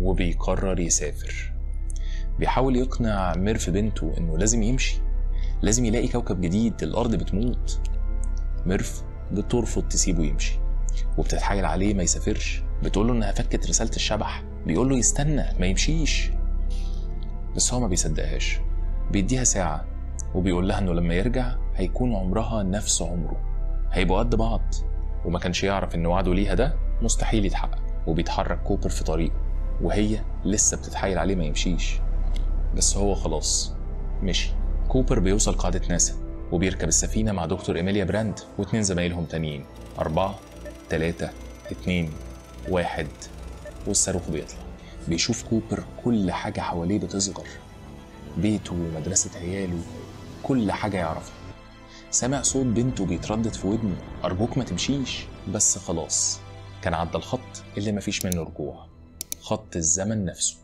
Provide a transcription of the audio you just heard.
وبيقرر يسافر. بيحاول يقنع ميرف بنته انه لازم يمشي، لازم يلاقي كوكب جديد، الارض بتموت. ميرف بترفض تسيبه يمشي وبتتحايل عليه ما يسافرش، بتقوله انها فكت رسالة الشبح، بيقوله يستنى ما يمشيش، بس هو ما بيصدقهاش. بيديها ساعة وبيقول لها انه لما يرجع هيكون عمرها نفس عمره، هيبقوا قد بعض. وما كانش يعرف ان وعده ليها ده مستحيل يتحقق. وبيتحرك كوبر في طريقه وهي لسه بتتحايل عليه ما يمشيش، بس هو خلاص مشي. كوبر بيوصل قاعدة ناسا وبيركب السفينة مع دكتور إيميليا براند و2 زمايلهم تانيين. 4 3 2 1 والصاروخ بيطلع. بيشوف كوبر كل حاجة حواليه بتصغر، بيته ومدرسة عياله، كل حاجة يعرفها. سمع صوت بنته بيتردد في ودنه، أرجوك ما تمشيش. بس خلاص كان عدى الخط اللي مفيش منه رجوع، خط الزمن نفسه.